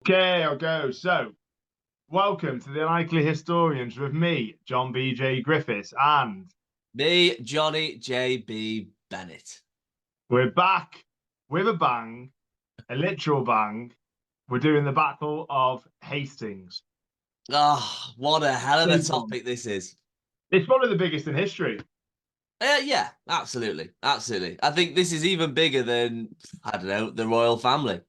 Okay, I'll go. So, welcome to the Unlikely Historians with me, John B.J. Griffiths, and Me, Johnny J.B. Bennett. we're back with a bang, a literal bang. We're doing the Battle of Hastings. Oh, what a hell of a Big one. topic this is. It's one of the biggest in history. Yeah, absolutely. Absolutely. I think this is even bigger than, I don't know, the royal family.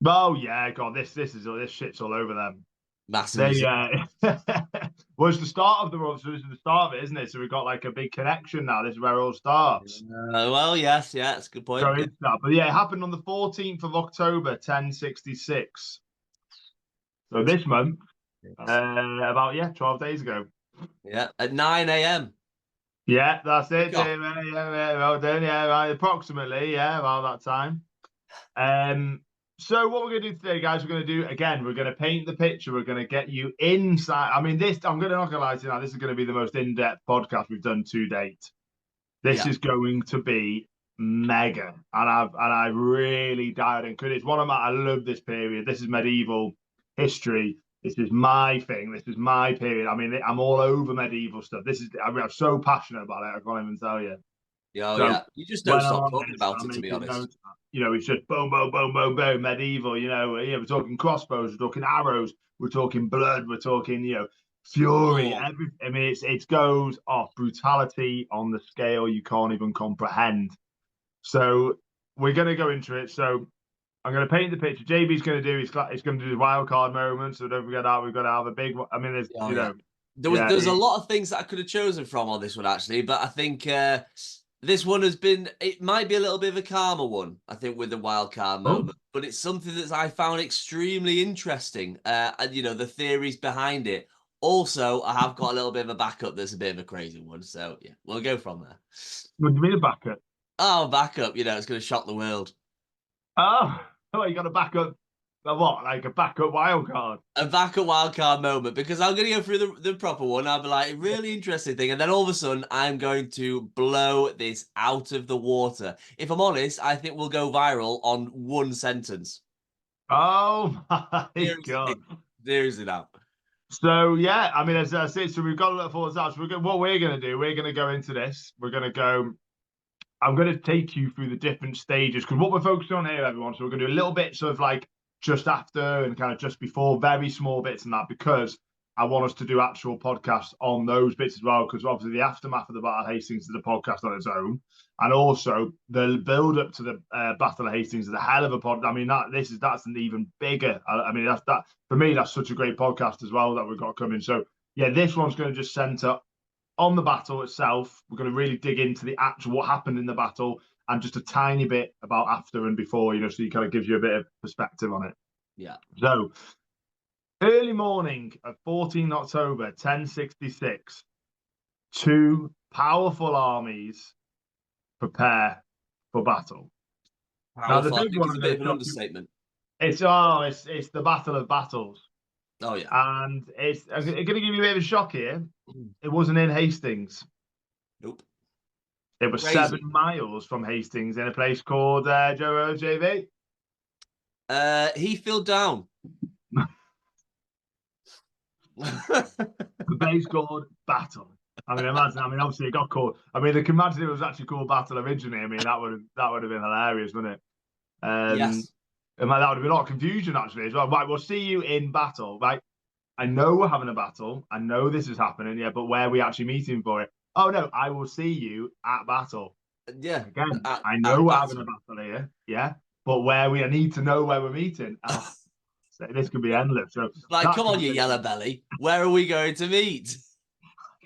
Oh yeah, God, this shit's all over them. Massively They so. was the start of the world, so this is the start of it, isn't it? So we've got like a big connection now. This is where it all starts. Well, yes, yeah, that's a good Go point. into that. But yeah, it happened on the 14th of October, 1066. So this month, about 12 days ago. Yeah, at 9 a.m. Yeah, that's it. Kickoff. Well done. Yeah, right, approximately. Yeah, about that time. So what we're gonna do today, guys, we're gonna do again. We're gonna paint the picture. We're gonna get you inside. I mean, this. I'm gonna not gonna lie to you now. This is gonna be the most in-depth podcast we've done to date. This Yeah. is going to be mega, and I've really dialed in because it's one of my. I love this period. This is medieval history. This is my thing. This is my period. I mean, I'm all over medieval stuff. I'm so passionate about it. I can't even tell you. Yeah, oh, So yeah. You just don't when I'm stop on talking this, about I'm it, to be making honest. notes. It's just boom, boom, boom, boom, boom, medieval. We're talking crossbows, we're talking arrows, we're talking blood, we're talking, fury. Oh, I mean, it goes off brutality on the scale you can't even comprehend. So we're going to go into it. So I'm going to paint the picture. JB's going to do he's going to do the wild card moment. So don't forget that we've got to have a big one. I mean, oh yeah. yeah, There's a lot of things that I could have chosen from on this one actually, but I think this one has been, it might be a little bit of a calmer one, I think, with the wild card oh, moment, but it's something that I found extremely interesting, and the theories behind it. Also, I have got a little bit of a backup that's a bit of a crazy one, so yeah, we'll go from there. what do you mean a backup? Oh, backup, it's going to shock the world. Oh, oh, you got a backup. What, like a backup wild card? A backup wildcard moment, because I'm going to go through the proper one. I'll be like, really interesting thing. And then all of a sudden, I'm going to blow this out of the water. If I'm honest, I think we'll go viral on one sentence. Oh my Seriously, God. seriously now. So yeah, I mean, as I said, so we've got a little forward out. So what we're going to do, we're going to go into this. We're going to go. I'm going to take you through the different stages because what we're focusing on here, everyone. So we're going to do a little bit sort of like just after and kind of just before, very small bits and that because I want us to do actual podcasts on those bits as well. Because obviously the aftermath of the Battle of Hastings is a podcast on its own, and also the build up to the Battle of Hastings is a hell of a pod. I mean that's an even bigger. I mean that for me that's such a great podcast as well that we've got coming. So yeah, this one's going to just center on the battle itself. We're going to really dig into the actual what happened in the battle and just a tiny bit about after and before, so he kind of gives you a bit of perspective on it. Yeah. So early morning of 14 October 1066, two powerful armies prepare for battle. Now the Powerful, I big think, one is I'm a going bit to of an shock you. understatement. It's the Battle of Battles, Oh, yeah. and I'm going to give you a bit of a shock here. It wasn't in Hastings. Nope. It was Crazy. 7 miles from Hastings in a place called Joe JV. He fell down. The place called Battle. I mean, imagine. I mean, obviously it got called. I mean, they can imagine it was actually called Battle originally. I mean, that would have been hilarious, wouldn't it? Yes. And that would have been a lot of confusion actually as well. Right, we'll see you in battle. Right, I know we're having a battle. I know this is happening. Yeah, but where are we actually meeting for it? Oh no, I will see you at battle. Yeah. Again, I know At we're having a battle. battle here. Yeah, but I need to know where we're meeting. Oh, so this could be endless. So Like, that come could on, be you yellow belly. Where are we going to meet?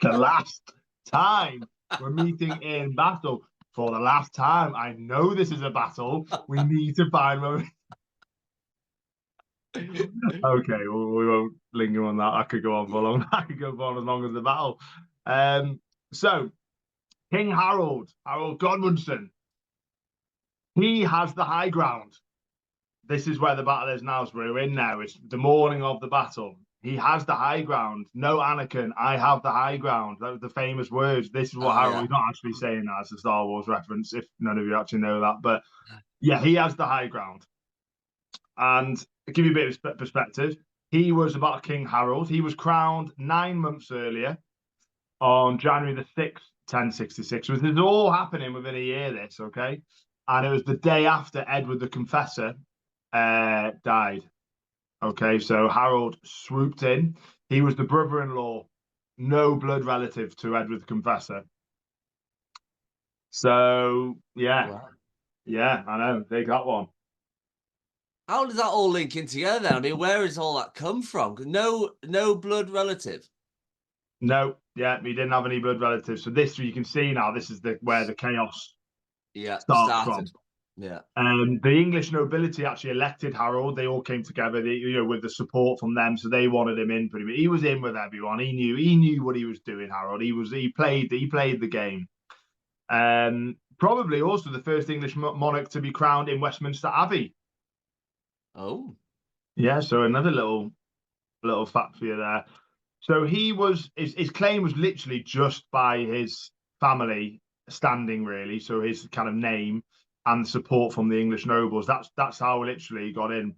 the last time we're meeting in battle. For the last time, I know this is a battle. We need to find where. Okay, well, we won't linger on that. I could go on for long. I could go on as long as the battle. So King Harold Godwinson, he has the high ground. This is where the battle is now. So we're in now. It's the morning of the battle. He has the high ground. No, Anakin, I have the high ground. That was the famous words. This is what Oh, Harold, yeah. he's not actually saying that as a Star Wars reference, if none of you actually know that. But yeah, he has the high ground. And to give you a bit of perspective, he was about King Harold. He was crowned 9 months earlier on January the 6th, 1066. So this is all happening within a year, this, okay? And it was the day after Edward the Confessor died. Okay, so Harold swooped in. He was the brother-in-law, no blood relative to Edward the Confessor. So, yeah. Wow. Yeah, I know. Take that one. How does that all link in together then? I mean, where has all that come from? No blood relative. No, yeah, he didn't have any blood relatives. So this, you can see now, this is where the chaos Yeah, starts started. from. Yeah. The English nobility actually elected Harold. They all came together, with the support from them. So they wanted him in pretty much. He was in with everyone. He knew what he was doing. Harold. He played the game. Probably also the first English monarch to be crowned in Westminster Abbey. Oh. Yeah, so another little fact for you there. So his claim was literally just by his family standing, really. So his kind of name and support from the English nobles. That's how literally he got in.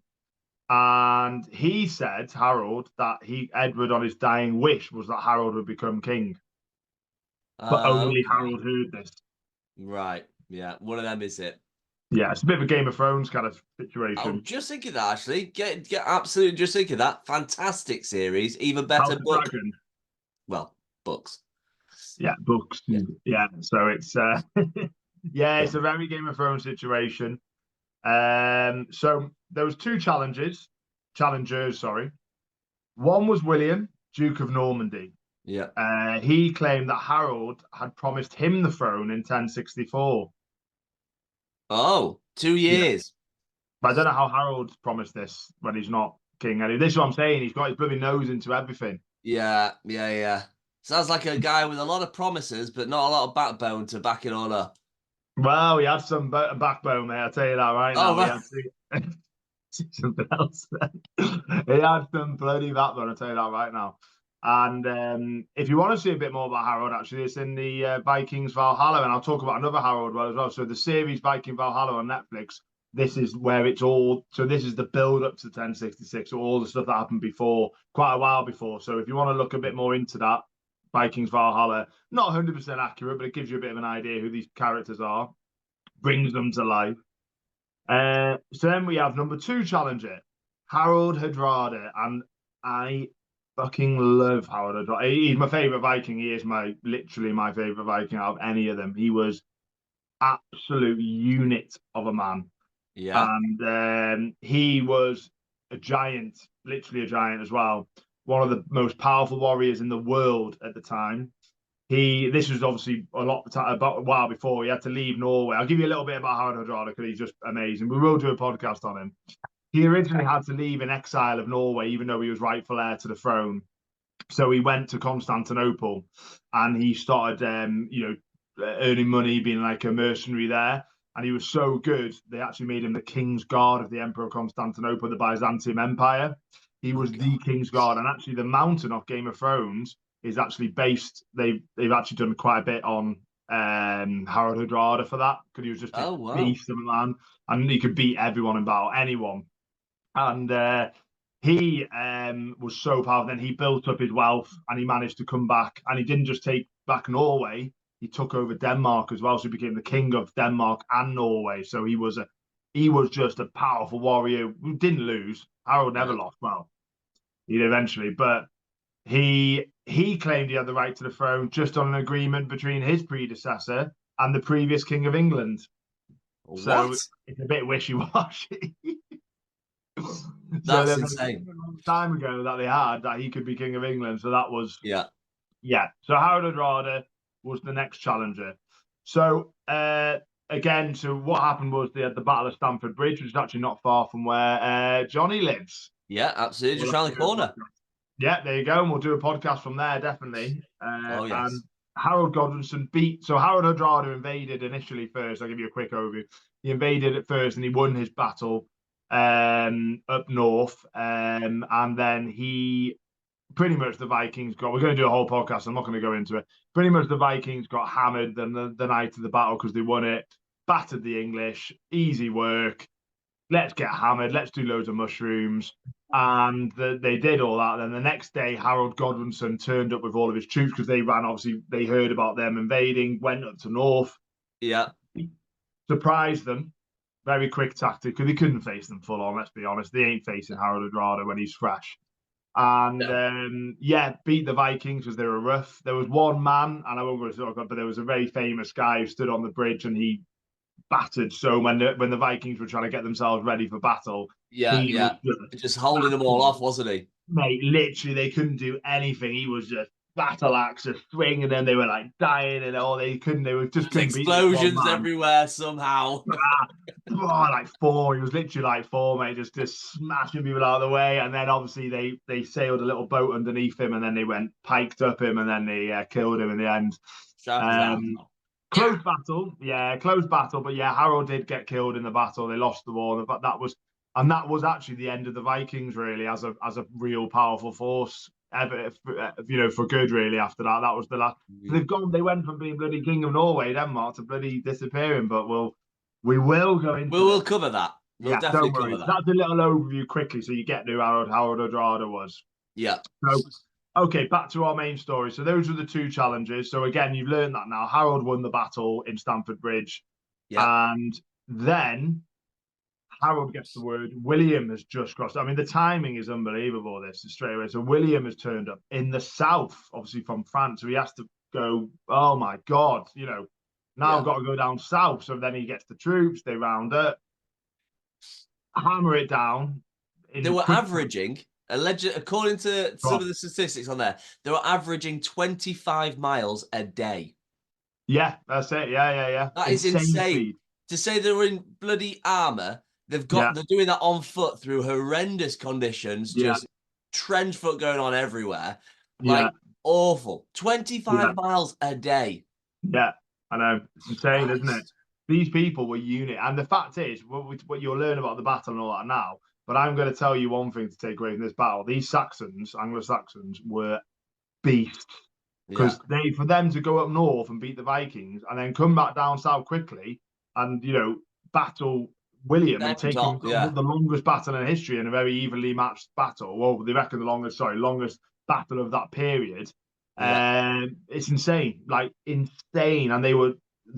And he said, Harold, that Edward on his dying wish was that Harold would become king. But only Okay. Harold heard this. Right. Yeah. One of them is it. Yeah, it's a bit of a Game of Thrones kind of Oh, situation. just think of that actually. Get absolutely just think of that. Fantastic series. Even House better of book. Dragon. Well, books. Yeah, books. Yeah. Yeah, so it's yeah, it's a very Game of Thrones situation. So there was two challengers, sorry. One was William, Duke of Normandy. Yeah. He claimed that Harold had promised him the throne in 1064. Oh, 2 years. But I don't know how Harold promised this when he's not king. And this is what I'm saying. He's got his bloody nose into everything. Yeah, yeah, yeah. Sounds like a guy with a lot of promises, but not a lot of backbone to back it all up. Well, he had some backbone, mate. I'll tell you that right Oh, now. He right. had something else. He had some bloody backbone. I'll tell you that right now. And if you want to see a bit more about Harold, actually, it's in the Vikings Valhalla, and I'll talk about another Harold well as well. So the series Viking Valhalla on Netflix. This is where it's all. So this is the build up to 1066, so all the stuff that happened before, quite a while before. So if you want to look a bit more into that, Vikings Valhalla, not 100% accurate, but it gives you a bit of an idea who these characters are, brings them to life. So then we have number 2 challenger, Harold Hardrada, and I fucking love Harold Hardrada. He's my favorite Viking. He is literally my favorite Viking out of any of them. He was absolute unit of a man, Yeah. and he was a giant, literally a giant as well. One of the most powerful warriors in the world at the time. This was obviously about a while before he had to leave Norway. I'll give you a little bit about Harald Hardrada because he's just amazing. We will do a podcast on him. He originally had to leave in exile of Norway, even though he was rightful heir to the throne. So he went to Constantinople, and he started, earning money, being like a mercenary there. And he was so good, they actually made him the King's Guard of the Emperor of Constantinople, the Byzantium Empire. He was the King's Guard, and actually the mountain of Game of Thrones is actually based. They've actually done quite a bit on Harald Hardrada for that, because he was just this Oh, wow. beast of a man, and he could beat everyone in battle, anyone. And he was so powerful. Then he built up his wealth, and he managed to come back. And he didn't just take back Norway; he took over Denmark as well. So he became the king of Denmark and Norway. So he was just a powerful warrior who didn't lose. Harold never Yeah. lost. Well, he did eventually, but he claimed he had the right to the throne just on an agreement between his predecessor and the previous king of England. So What? it's a bit wishy-washy. So That's then insane. a long time ago that they had that he could be king of England. So that was, Yeah. yeah. So Harald Hardrada was the next challenger. So again, so what happened was they had the Battle of Stamford Bridge, which is actually not far from where Johnny lives. Yeah, absolutely. We'll Just have around to the do a corner. podcast. Yeah, there you go. And we'll do a podcast from there, definitely. Oh, And yes. Harold Godwinson so Harold Hardrada invaded initially first. I'll give you a quick overview. He invaded at first and he won his battle up north. And then he pretty much the Vikings we're going to do a whole podcast. I'm not going to go into it. Pretty much the Vikings got hammered the night of the battle because they won it, battered the English, easy work. let's get hammered, let's do loads of mushrooms. And they did all that. Then the next day, Harold Godwinson turned up with all of his troops because they ran, obviously, they heard about them invading, went up to north, Yeah. surprised them. Very quick tactic because they couldn't face them full on, let's be honest. They ain't facing Harold Hardrada when he's fresh. And beat the Vikings because they were rough. There was one man, and I won't go to talk, but there was a very famous guy who stood on the bridge and he battered. So when the Vikings were trying to get themselves ready for battle, he was just holding them all off, wasn't he? Mate, literally, they couldn't do anything. He was just battle axe, a swing, and then they were like dying, and all they couldn't. They were just couldn't beat explosions everywhere somehow. Like four. He was literally like four, mate, just smashing people out of the way. And then obviously they sailed a little boat underneath him, and then they went piked up him, and then they killed him in the end. Close battle, but yeah, Harold did get killed in the battle. They lost the war, but that was actually the end of the Vikings, really, as a real powerful force, ever, for good, really. After that, that was the last. They went from being bloody king of Norway, Denmark, to bloody disappearing. But we will go into. We'll cover that. We'll definitely cover that. That's a little overview quickly, so you get who Harold Hardrada was. Yeah. So, okay, back to our main story. So those were the two challenges. So again, you've learned that now. Harold won the battle in Stamford Bridge. Yeah. And then Harold gets the word. William has just crossed. I mean, the timing is unbelievable, this straight away. So William has turned up in the south, obviously from France. So he has to go, oh my God, now I've got to go down south. So then he gets the troops, they round up, hammer it down. They were averaging, according to some of the statistics on there, they were averaging 25 miles a day. Yeah, that's it. Yeah. That is insane. Speed. To say they were in bloody armor, they're doing that on foot through horrendous conditions, just trench foot going on everywhere. Like awful. 25 miles a day. Yeah, I know. It's insane, isn't it? These people were unit. And the fact is, what you'll learn about the battle and all that now, but I'm going to tell you one thing to take away from this battle. These Saxons, Anglo-Saxons, were beasts. Because for them to go up north and beat the Vikings and then come back down south quickly and, battle William and take him the longest battle in history in a very evenly matched battle. Well, they reckon the longest battle of that period. It's insane, like insane. And they were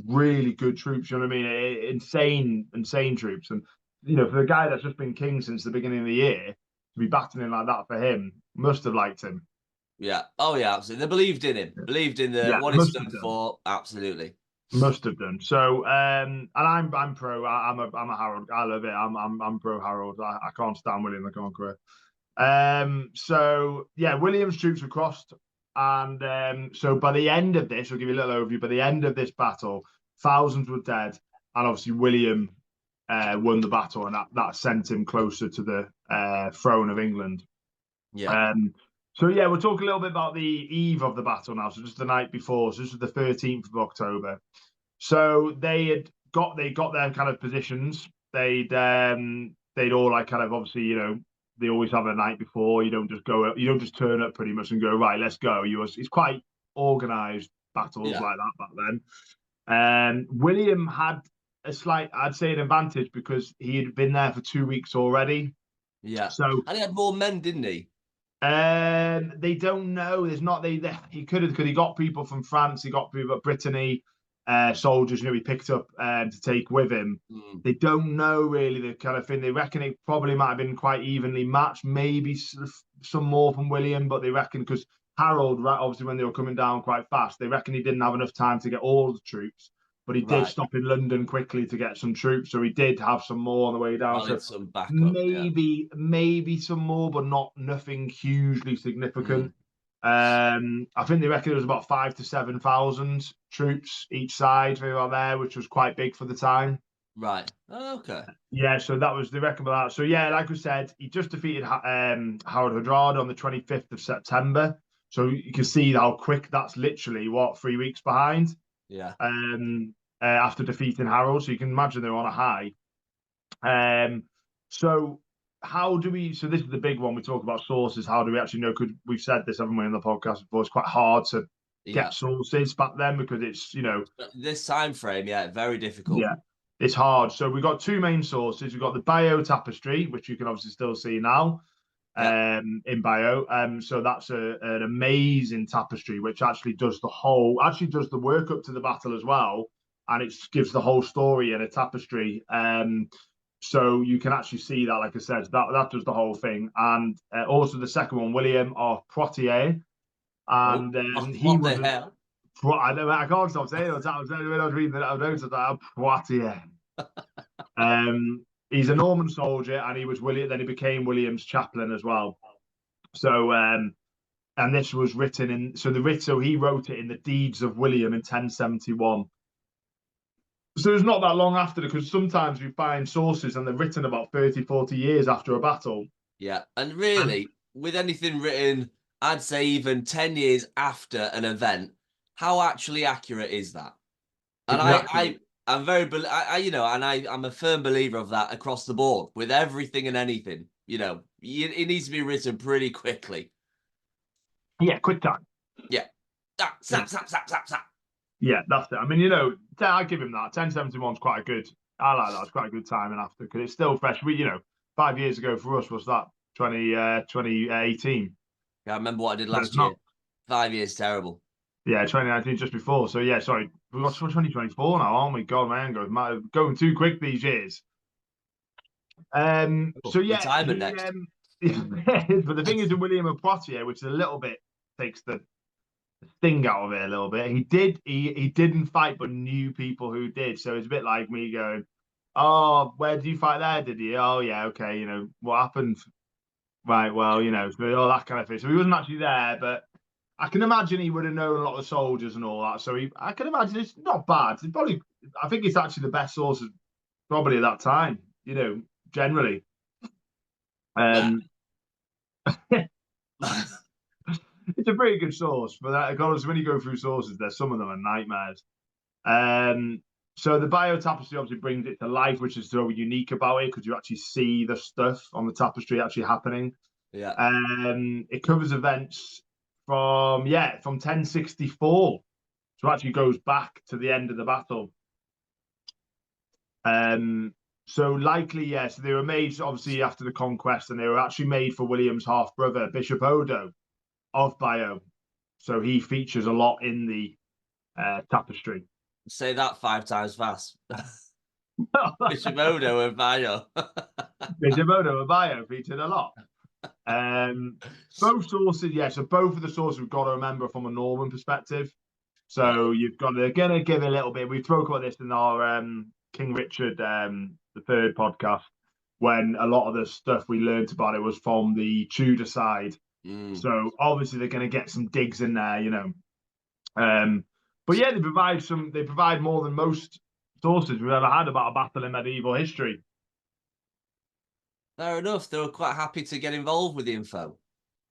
really good troops, you know what I mean? Insane troops. And, for the guy that's just been king since the beginning of the year, to be battling like that for him, must have liked him. Yeah. Oh, yeah, absolutely. They believed in him. Believed in what he stood for. Absolutely. Must have done. So, and I'm pro. I'm a Harold. I love it. I'm pro Harold. I can't stand William the Conqueror. So yeah, William's troops were crossed, and so by the end of this, I'll give you a little overview. By the end of this battle, thousands were dead, and obviously William won the battle, and that sent him closer to the throne of England. Yeah. So yeah, we'll talk a little bit about the eve of the battle now. So just the night before. So this was the 13th of October. So they got their kind of positions. They'd all like kind of obviously, they always have a night before. You don't just turn up pretty much and go, right, let's go. It's quite organized battles like that back then. William had a slight, I'd say, an advantage because he had been there for 2 weeks already. Yeah. So and he had more men, didn't he? They don't know. There's not. He could have, because he got people from France. He got people from Brittany, soldiers. He picked up to take with him. They don't know really the kind of thing. They reckon it probably might have been quite evenly matched. Maybe some more from William, but they reckon because Harold, obviously, when they were coming down quite fast, they reckon he didn't have enough time to get all the troops. But he did stop in London quickly to get some troops, so he did have some more on the way down. So some backup, maybe some more, but nothing hugely significant. I think they reckon it was about 5,000 to 7,000 troops each side around there, which was quite big for the time. Right. Oh, okay. Yeah, so that was the reckon about that. So yeah, like we said, he just defeated Harold Hardrada on the 25th of September. So you can see how quick that's literally 3 weeks behind. Yeah. After defeating Harold, so you can imagine they're on a high. So this is the big one. We talk about sources. How do we actually know? We've said this, haven't we, in the podcast before? It's quite hard to get sources back then because it's, this time frame, very difficult. Yeah. It's hard. So we've got two main sources. We've got the Bio Tapestry, which you can obviously still see now Yeah. in Bio. So that's an amazing tapestry, which actually does the work up to the battle as well. And it gives the whole story in a tapestry. So you can actually see that, like I said, that does the whole thing. And also the second one, William of Poitiers. Oh, And he what was the hell? I can't stop saying it. I was reading the notes of that. Poitiers. He's a Norman soldier, and he was William. Then he became William's chaplain as well. So, and this was written in. So he wrote it in the Deeds of William in 1071. So it's not that long after, because sometimes we find sources and they're written about 30, 40 years after a battle. Yeah, and really, with anything written, I'd say even 10 years after an event, how actually accurate is that? And Exactly. I'm very, I'm a firm believer of that across the board with everything and anything. It needs to be written pretty quickly. Yeah, quick time. Yeah. Yeah. Snap. Yeah, that's it. I mean, I give him that. 1071 is quite a good. I like that. It's quite a good timing after, because it's still fresh. 5 years ago for us was that 2018. I remember what I did So last it's year. not. 5 years terrible. Yeah, 2019 just before. So yeah, sorry, we've got 2024 now, aren't we? God, man, going too quick these years. So yeah, Retirement he next. but the thing is, in William of Poitiers, which is a little bit takes the sting out of it a little bit. He didn't fight, but knew people who did. So it's a bit like me going, "Oh, where did you fight there? Did you? Oh yeah, okay. What happened? Right. Well, so all that kind of thing. So he wasn't actually there, but I can imagine he would have known a lot of soldiers and all that. So I can imagine it's not bad. I think it's actually the best source probably at that time. Generally. Nah. Um, it's a pretty good source for that. Because when you go through sources, there's some of them are nightmares. So the bio tapestry obviously brings it to life, which is so unique about it, because you actually see the stuff on the tapestry actually happening. Yeah. It covers events from 1064, so it actually goes back to the end of the battle. So likely, yes, they were made obviously after the conquest, and they were actually made for William's half brother, Bishop Odo of Bio. So he features a lot in the tapestry. Say that 5 times fast. Bishop Odo and Mayo. Bishop Odo of Bio featured a lot. Both sources, yeah. So both of the sources we've got to remember from a Norman perspective. So Yeah. you've got to gonna give a little bit. We spoke about this in our King Richard the third podcast, when a lot of the stuff we learned about it was from the Tudor side. Mm. So obviously they're going to get some digs in there. But yeah, they provide more than most sources we've ever had about a battle in medieval history. Fair enough. They were quite happy to get involved with the info.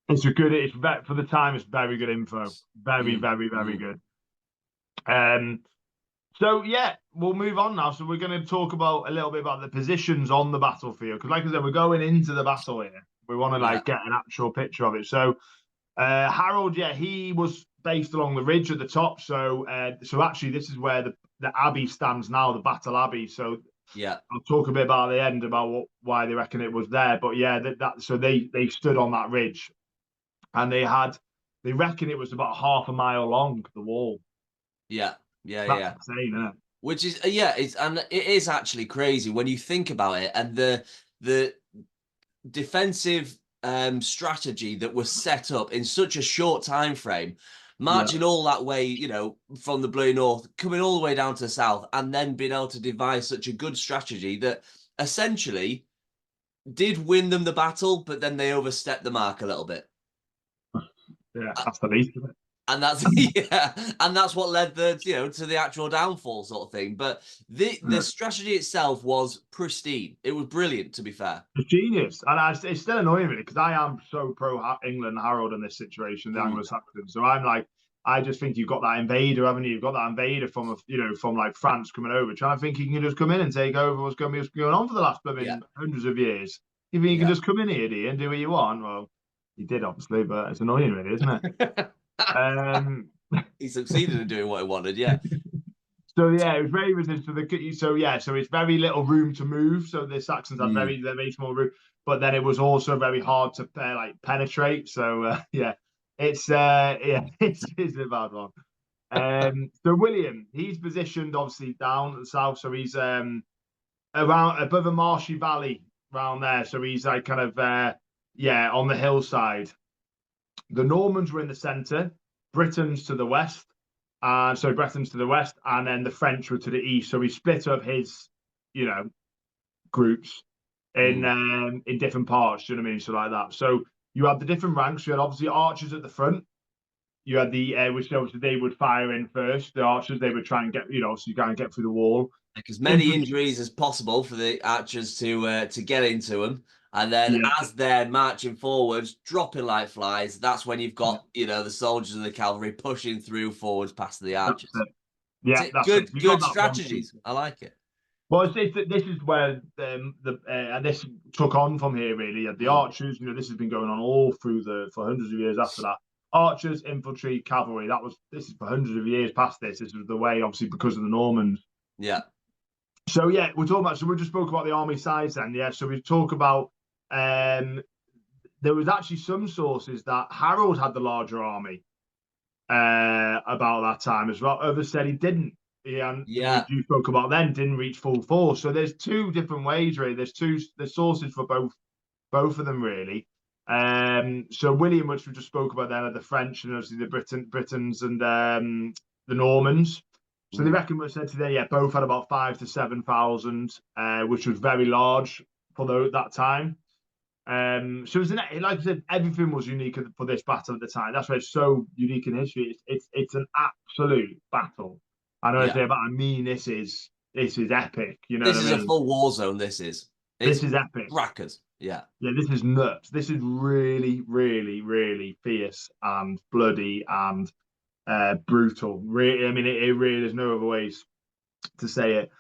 It's for the time. It's very good info. Very, Mm. very, very Mm. good. So yeah, we'll move on now. So we're going to talk about a little bit about the positions on the battlefield, because, like I said, we're going into the battle here. We want to Yeah. get an actual picture of it. So Harold, yeah, he was based along the ridge at the top. So actually, this is where the abbey stands now, the Battle Abbey. So Yeah. I'll talk a bit about the end about why they reckon it was there. But yeah, so they stood on that ridge, and they reckon it was about half a mile long, the wall. Yeah. Yeah. That's Yeah. insane, isn't it? Which is it is actually crazy when you think about it, and the defensive strategy that was set up in such a short time frame, Yeah. marching all that way, from the blue north, coming all the way down to the south, and then being able to devise such a good strategy that essentially did win them the battle, but then they overstepped the mark a little bit. Yeah, that's the least of it. And that's and that's what led to the actual downfall, sort of thing. But the Yeah. strategy itself was pristine. It was brilliant, to be fair. It's genius, and it's still annoying me, because I am so pro England Harold in this situation, the Mm, Anglo-Saxon. So I'm like, I just think you've got that invader, haven't you? You've got that invader from like France coming over, trying to think he can just come in and take over what's going on for the last yeah, hundreds of years. You think you can yeah. just come in here, do you, and do what you want? Well, he did obviously, but it's annoying, really, isn't it? Um, He succeeded in doing what he wanted. Yeah, So yeah, it was very resistant to the. So yeah, so it's very little room to move. So the Saxons had Mm. very small room, but then it was also very hard to like penetrate. So yeah, it's yeah, it's a bad one. So William, he's positioned obviously down at the south, so he's around above a marshy valley around there. So he's like kind of yeah, on the hillside. The Normans were in the centre, Britons to the west, and so Britons to the west, and then the French were to the east. So he split up his, you know, groups Mm. in different parts. Do you know what I mean? So like that. So you had the different ranks. You had obviously archers at the front. You had the which obviously they would fire in first. The archers they would try and get, so you kind of get through the wall. As many Infantry, injuries as possible for the archers to get into them. And then yeah, as they're marching forwards, dropping like flies, that's when you've got, the soldiers and the cavalry pushing through forwards past the that's archers. it. Yeah, that's it. Good, You got good that one piece. strategies. I like it. Well, this is where and this took on from here really. The Mm. archers, this has been going on all through for hundreds of years after that. Archers, infantry, cavalry. This is for hundreds of years past this. This was the way, obviously, because of the Normans. Yeah. So yeah, we're talking about. So we just spoke about the army size then. Yeah. So we talk about. There was actually some sources that Harold had the larger army about that time as well. Others said he didn't. Yeah, which Yeah. you spoke about then didn't reach full force. So there's two different ways really. There's sources for both of them really. So William, which we just spoke about then, are the French and obviously the Britons and the Normans. So they Mm. reckon what said today, yeah, both had about 5,000 to 7,000, which was very large for that time. So it was like I said, everything was unique for this battle at the time. That's why it's so unique in history. It's an absolute battle. I know I Yeah. say, but I mean this is epic. You know This what is I a mean? full war zone. This is. This It's is epic. crackers. Yeah. Yeah, this is nuts. This is really, really, really fierce and bloody and brutal. Really, I mean, it really. There's no other ways to say it.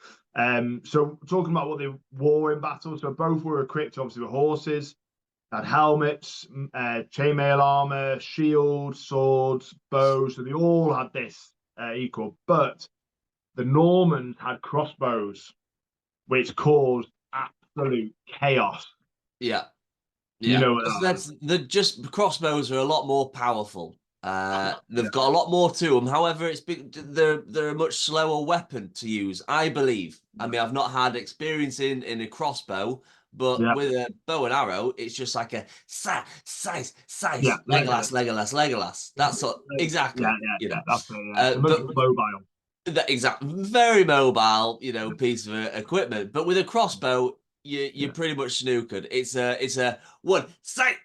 So talking about what they wore in battle, so both were equipped obviously with horses, had helmets, chainmail armor, shields, swords, bows. So they all had this equal. But the Normans had crossbows, which caused absolute chaos. Yeah. You Yeah, know what that is? that's the just crossbows are a lot more powerful. Yeah, They've got a lot more to them. However, they're a much slower weapon to use, I believe. I mean, I've not had experience in a crossbow, but yeah, with a bow and arrow, it's just like a size, yeah. Legolas, Legolas. Legolas, Legolas. That's Yeah, exactly, yeah, yeah. That's it. Yeah, it's much But more mobile. that exact very mobile, piece of equipment. But with a crossbow, you're Yeah, pretty much snookered. It's a one sight.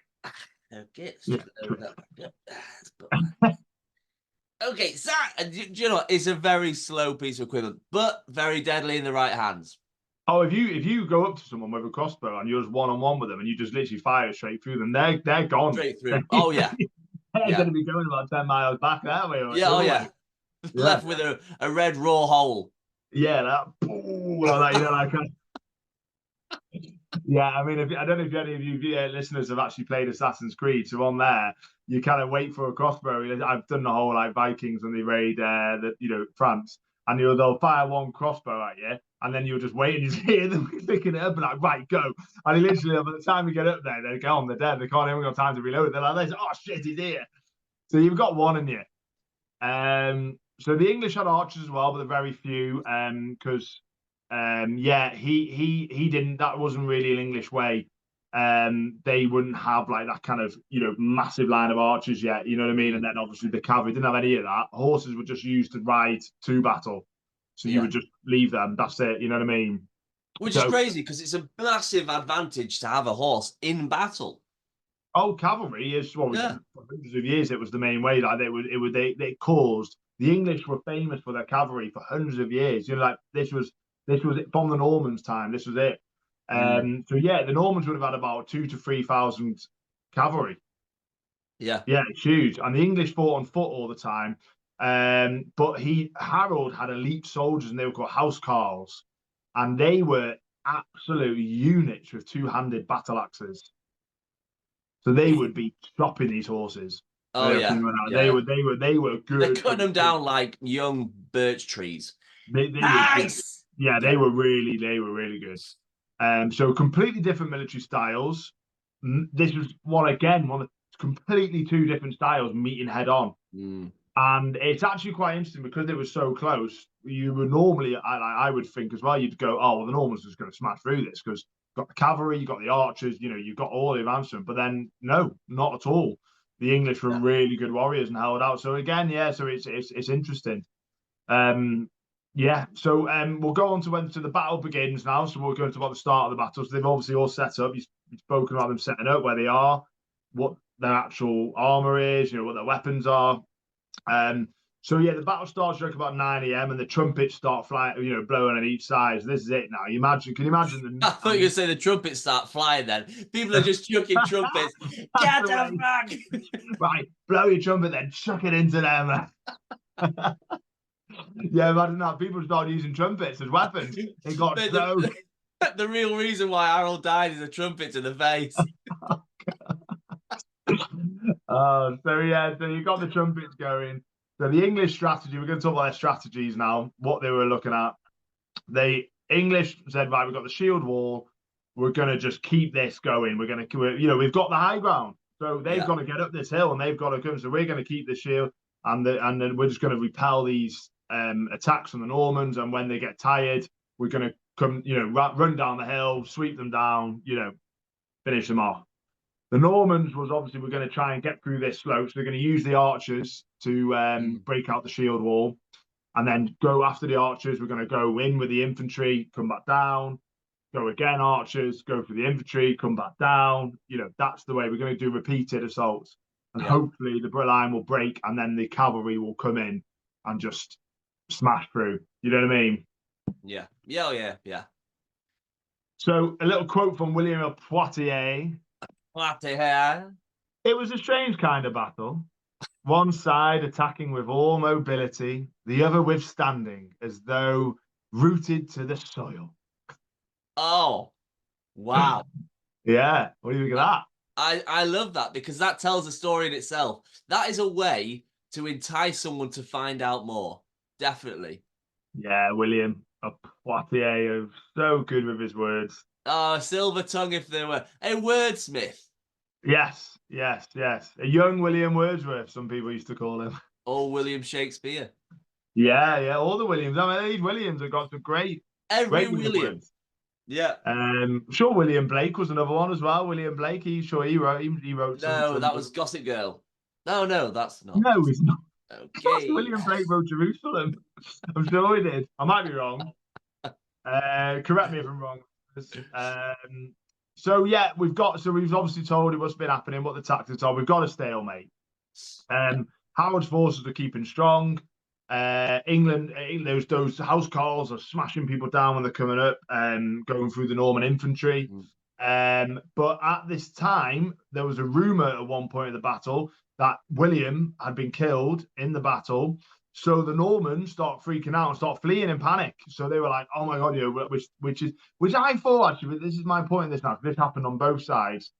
Okay, let's yeah. just load that back up. Okay, sight. And do you know what? It's a very slow piece of equipment, but very deadly in the right hands. Oh, if you go up to someone with a crossbow and you're just one on one with them and you just literally fire straight through them, they're gone. Straight through. Oh yeah, They're yeah, going to be going about 10 miles back that way or yeah. the Oh other yeah. way. Yeah, Left with a red raw hole. yeah, that boom, like that. Like yeah. I mean, I don't know if any of you listeners have actually played Assassin's Creed. So on there, you kind of wait for a crossbow. I've done the whole like Vikings when they raid France, and they'll fire one crossbow at you, and then you'll just wait and you hear them picking it up and like right go. And literally by the time you get up there, they're gone. They're dead. They can't even got time to reload. They're like, oh shit, he's here. So you've got one in you. So the English had archers as well, but they're very few. Because yeah, he didn't. That wasn't really an English way. They wouldn't have like that kind of massive line of archers yet. You know what I mean? And Mm, then obviously the cavalry didn't have any of that. Horses were just used to ride to battle, so you yeah. would just leave them. That's it. You know what I mean? Which is So crazy because it's a massive advantage to have a horse in battle. cavalry is for Yeah. hundreds of years. It was the main way. Like they caused the English were famous for their cavalry for hundreds of years. Like this was it from the Normans' time. This was it. Mm, So yeah, the Normans would have had about 2,000 to 3,000 cavalry. yeah. Yeah, it's huge. And the English fought on foot all the time. But Harold had elite soldiers, and they were called housecarls, and they were absolute units with two-handed battle axes. So they would be chopping these horses. Oh yeah. They Yeah. were They're good. cutting them down like young birch trees. They were good. Nice. Yeah, Yeah. they were really good. So completely different military styles. This was one of completely two different styles meeting head on. Mm. And it's actually quite interesting because it was so close. You would normally, I would think as well, you'd go, oh, well, the Normans are just going to smash through this because you've got the cavalry, you've got the archers, you've got all the advancement. But then, no, not at all. The English were Yeah. really good warriors and held out. So again, yeah, so it's interesting. Yeah, so we'll go on to when the battle begins now. So we're going to about the start of the battle. So they've obviously all set up. You've spoken about them setting up where they are, what their actual armor is, what their weapons are. So yeah, the battle starts like about 9 a.m. and the trumpets start flying, blowing on each side. So this is it now. Can you imagine I thought you were going to say the trumpets start flying then. People are just chucking trumpets. Get them back! Right, blow your trumpet then, chuck it into them. Yeah, imagine that. People started using trumpets as weapons. It got so... The real reason why Harold died is a trumpet to the face. So yeah, so you got the trumpets going. So the English strategy, we're going to talk about their strategies now, what they were looking at. The English said, right, we've got the shield wall. We're going to just keep this going. We're going to, we've got the high ground. So they've got to get up this hill and they've got to come. So we're going to keep the shield and then we're just going to repel these attacks from the Normans. And when they get tired, we're going to come, run down the hill, sweep them down, finish them off. The Normans was obviously we're going to try and get through this slope. So they're going to use the archers to break out the shield wall and then go after the archers. We're going to go in with the infantry, come back down, go again, archers, go for the infantry, come back down. That's the way we're going to do repeated assaults. And hopefully the line will break and then the cavalry will come in and just smash through. You know what I mean? Yeah. Yeah. So a little quote from William of Poitiers. It was a strange kind of battle. One side attacking with all mobility, the other withstanding as though rooted to the soil. Oh, wow. Yeah, what do you think of that? I love that because that tells a story in itself. That is a way to entice someone to find out more. Definitely. Yeah, William of Poitiers, so good with his words. Oh, silver tongue if there were. A wordsmith. Yes. A young William Wordsworth, some people used to call him. Or William Shakespeare. Yeah, all the Williams. I mean, these Williams have got some great William. words. Yeah. Sure, William Blake was another one as well. William Blake, he wrote No, some that was Gossip Girl. No, that's not. No, he's not. Okay. William Blake wrote Jerusalem. I'm sure he did. I might be wrong. Correct me if I'm wrong. So yeah, we've obviously told what's been happening, what the tactics are. We've got a stalemate. Howard's forces are keeping strong. England, those housecarls are smashing people down when they're coming up, going through the Norman infantry. But at this time, there was a rumor at one point of the battle that William had been killed in the battle. So the Normans start freaking out and start fleeing in panic. So they were like, "Oh my god, which I thought actually, this is my point in this now. This happened on both sides.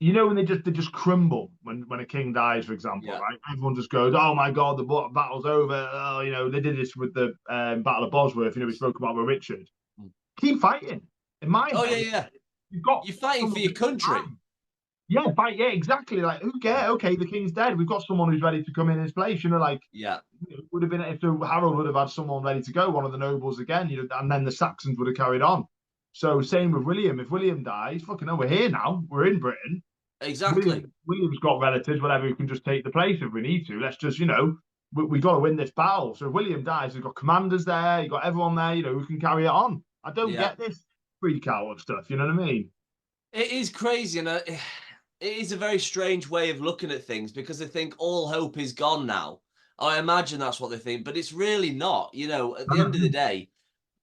When they just crumble when a king dies, for example, right? Everyone just goes, "Oh my god, the battle's over." Oh, they did this with the Battle of Bosworth. We spoke about with Richard. Keep fighting. In my head, yeah. You're fighting for your country. Yeah, fight. Yeah, exactly. Like, who cares? Okay, the king's dead. We've got someone who's ready to come in his place. It would have been if Harold would have had someone ready to go, one of the nobles again. And then the Saxons would have carried on. So same with William. If William dies, fucking hell, we're here now. We're in Britain. Exactly. William's got relatives, whatever, who can just take the place if we need to. Let's just, we got to win this battle. So if William dies, we've got commanders there. You've got everyone there, who can carry it on. I don't get this freak out of stuff. You know what I mean? It is crazy, and it is a very strange way of looking at things because they think all hope is gone now. I imagine that's what they think, but it's really not. At the end of the day,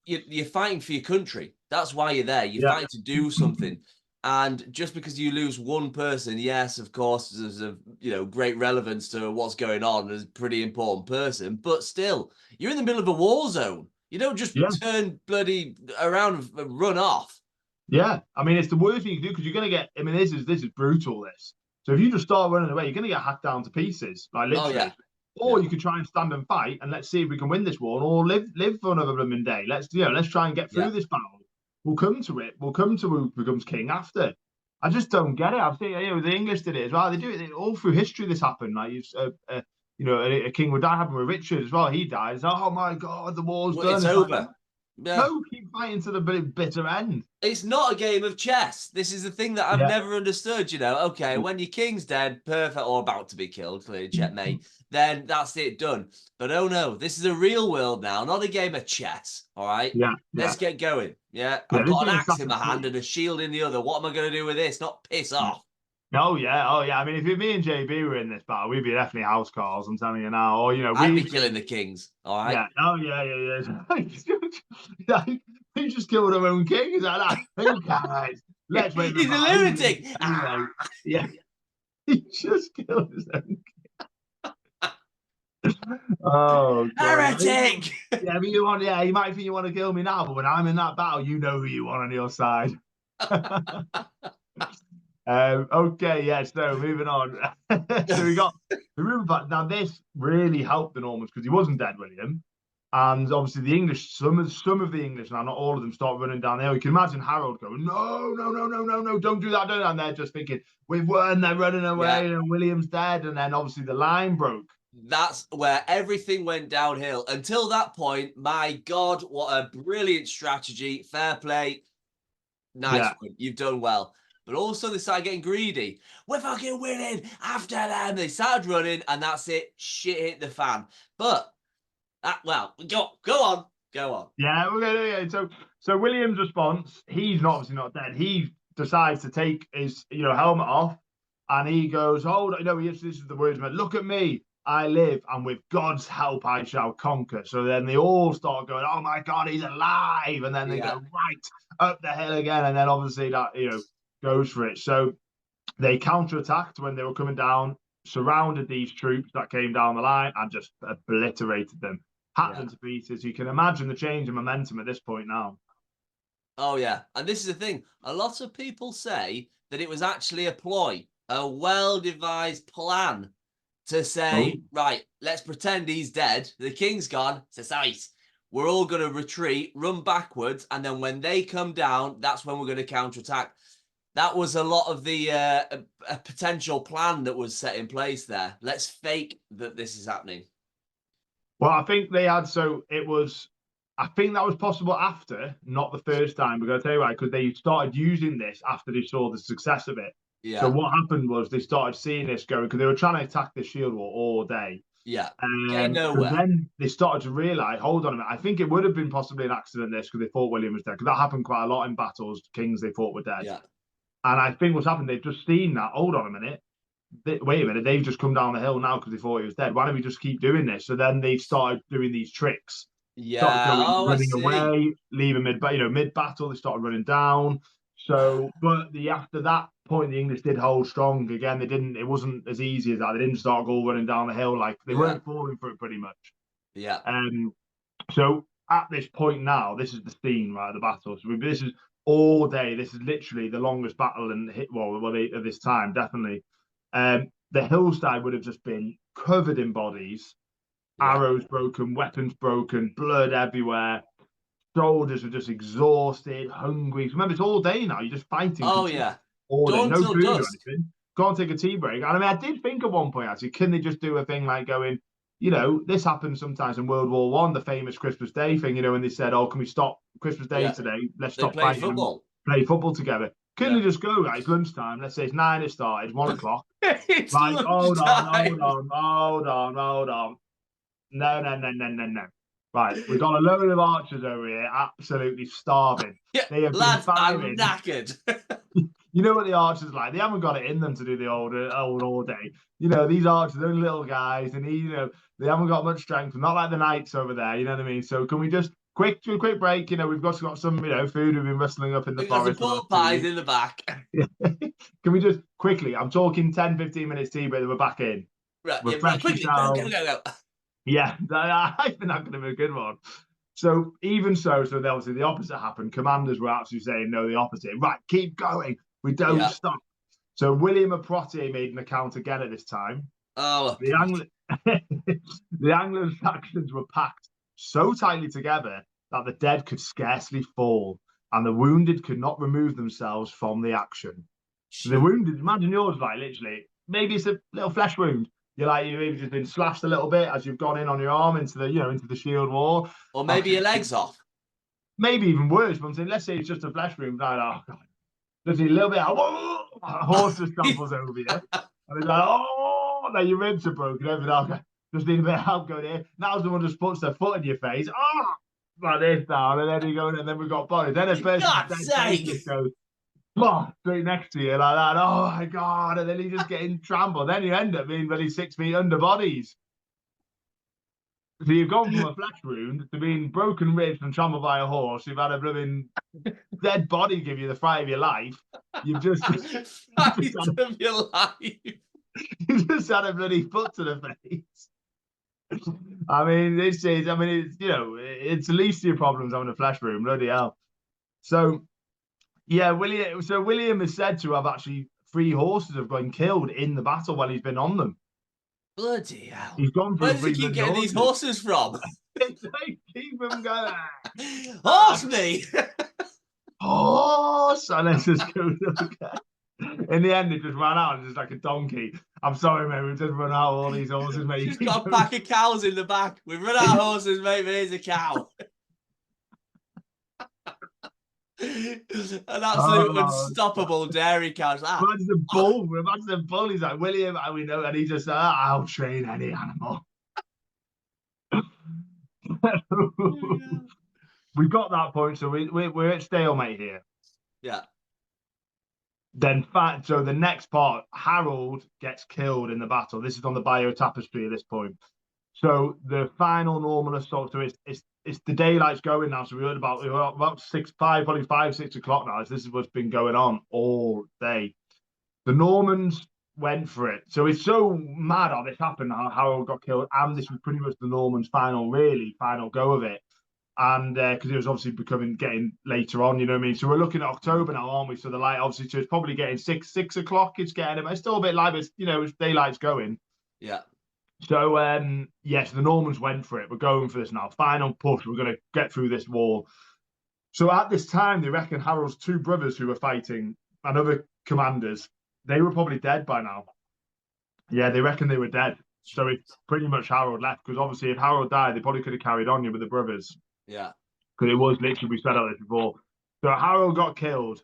you're fighting for your country. That's why you're there. You're fighting to do something. And just because you lose one person, yes, of course, there's a great relevance to what's going on as a pretty important person, but still, you're in the middle of a war zone. You don't just turn bloody around and run off. Yeah, I mean, it's the worst thing you can do because you're going to get. I mean, this is brutal. So if you just start running away, you're going to get hacked down to pieces, like literally. Or you could try and stand and fight, and let's see if we can win this war, or live for another blooming day. Let's try and get through this battle. We'll come to it. We'll come to who becomes king after. I just don't get it. I've seen, the English did it as well. They do it all through history. This happened. Like a king would die. Happened with Richard as well. He dies. Oh my God, the war's done. It's over. No, keep fighting to the bitter end. It's not a game of chess. This is the thing that I've never understood, Okay, when your king's dead, perfect, or about to be killed, clearly checkmate, then that's it, done. But oh no, this is a real world now, not a game of chess, all right? Let's get going, I've got an axe in my hand and a shield in the other. What am I going to do with this? Not piss off. Oh yeah. I mean, if me and JB were in this battle, we'd be definitely house calls. I'm telling you now. Or I'd be killing the kings. All right. Yeah. Oh yeah. We just killed our own king. Is that? Hey guys, let's wait. He's a lunatic. Yeah. He just killed his own king. Oh, God. Heretic. Yeah, but you might think you want to kill me now, but when I'm in that battle, you know who you want on your side. Okay, so moving on. So we got the river back. Now this really helped the Normans because he wasn't dead, William, and obviously the English, some of the English, now not all of them, start running down the hill. You can imagine Harold going, no, don't do that, don't. And they're just thinking, we've won. They're running away, and William's dead. And then obviously the line broke. That's where everything went downhill. Until that point, my God, what a brilliant strategy! Fair play, nice one. You've done well. But also they started getting greedy. We're fucking winning after them. They started running, and that's it. Shit hit the fan. But go on. Yeah, we're gonna. So William's response. He's obviously not dead. He decides to take his helmet off, and he goes, "Hold on, this is the words, man. Look at me. I live, and with God's help, I shall conquer." So then they all start going, "Oh my God, he's alive!" And then they go right up the hill again, and then obviously that goes for it. So they counterattacked when they were coming down, surrounded these troops that came down the line, and just obliterated them, hacked them to pieces. You can imagine the change in momentum at this point now. Oh yeah, and this is the thing. A lot of people say that it was actually a ploy, a well-devised plan to say, right, let's pretend he's dead. The king's gone. It's nice. We're all going to retreat, run backwards, and then when they come down, that's when we're going to counterattack. That was a lot of the a potential plan that was set in place there. Let's fake that this is happening. Well, I think they had, I think that was possible after, not the first time. We're going to tell you why, because they started using this after they saw the success of it. Yeah. So what happened was they started seeing this going, because they were trying to attack the shield wall all day. Yeah. Nowhere. Then they started to realize, hold on a minute, I think it would have been possibly an accident this because they thought William was dead. Because that happened quite a lot in battles, kings they thought were dead. Yeah. And I think what's happened, they've just seen that, hold on a minute, wait a minute, they've just come down the hill now because they thought he was dead. Why don't we just keep doing this? So then they started doing these tricks. Yeah, running away, leaving mid battle, they started running down. So, but after that point, the English did hold strong again. It wasn't as easy as that. They didn't start all running down the hill, like they weren't falling for it pretty much. Yeah. So at this point now, this is the scene, right, the battle. So this is all day. This is literally the longest battle of this time, definitely. The hillside would have just been covered in bodies, arrows broken, weapons broken, blood everywhere. Soldiers are just exhausted, hungry. Remember, it's all day now. You're just fighting. Oh yeah. All day. No food or anything. Go and take a tea break. And I mean, I did think at one point actually, can they just do a thing like going? This happens sometimes in World War One, the famous Christmas Day thing. When they said, "Oh, can we stop Christmas Day today? Let's stop fighting football. Play football together." Couldn't they just go, guys? Lunchtime. Let's say it's 9. It started 1 o'clock. It's like, hold on. No. Right, we've got a load of archers over here, absolutely starving. Yeah, they have lads, been firing. I'm knackered. You know what the archers are like? They haven't got it in them to do the old all day. These archers, they're little guys, and they haven't got much strength. Not like the knights over there. You know what I mean? So can we just quick break? We've got some food we've been rustling up in the forest. Some pork pies in the back. Can we just quickly? I'm talking 10-15 minutes tea break. Then we're back in. Right, quickly, go. Yeah, I think that's going to be a good one. So even so obviously the opposite happened. Commanders were actually saying no, the opposite. Right, keep going. We don't stop. So William of Poitiers made an account again at this time. Oh, The Anglo the Anglo-Saxons were packed so tightly together that the dead could scarcely fall, and the wounded could not remove themselves from the action. So the wounded, imagine yours, like literally, maybe it's a little flesh wound. You've even just been slashed a little bit as you've gone in on your arm into the, into the shield wall. or maybe your legs off. Maybe even worse. But I'm saying, let's say it's just a flesh wound. Like, oh god, just a little bit. Oh, a horse just tramples over you, and it's like, oh, now your ribs are broken. Everything else. Just need a bit of help going here. Now someone just puts their foot in your face. Oh, like this down, and then you go, and then we've got bodies. Then a For person's God's dead face sake! just goes. Straight next to you like that. Oh my god! And then you just getting trampled. Then you end up being really 6 feet under bodies. So you've gone from a flesh wound to being broken ribs and trampled by a horse. You've had a blooming dead body give you the fright of your life. You've just, Fright of your life. you've just had a bloody foot to the face. I mean, it's it's the least of your problems having a flesh wound. Bloody hell. So. Yeah, William is said to have actually 3 horses have been killed in the battle while he's been on them. Bloody hell. He's gone Where through does he 3 keep bloody getting these horses from? It's like, keep them going. Horse me! Horse! And it just goes okay. In the end, it just ran out. It's just like a donkey. I'm sorry, mate. We've just run out of all these horses, mate. He's got a pack of cows in the back. We've run out of horses, mate, but here's a cow. An absolute unstoppable dairy cow. Imagine the bull. Imagine the bull. He's like, William, and we know, and he just, I'll train any animal. We've got that point, so we're at stalemate here. Yeah. Then, so the next part, Harold gets killed in the battle. This is on the Bayeux Tapestry at this point. So the final Norman assault. So it's the daylight's going now. So we're about 6 o'clock now. This is what's been going on all day. The Normans went for it. So it's so mad how this happened, how Harold got killed, and this was pretty much the Normans' final go of it. And because it was obviously getting later on, you know what I mean? So we're looking at October now, aren't we? So the light, obviously, so it's probably getting 6 o'clock. It's getting, it's still a bit light, but it's daylight's going. Yeah. So yes, the Normans went for it. We're going for this now. Final push. We're going to get through this wall. So at this time, they reckon Harold's 2 brothers who were fighting and other commanders, they were probably dead by now. Yeah, they reckon they were dead. So it's pretty much Harold left, because obviously if Harold died, they probably could have carried on with the brothers. Yeah. Because it was literally, we said about this before. So Harold got killed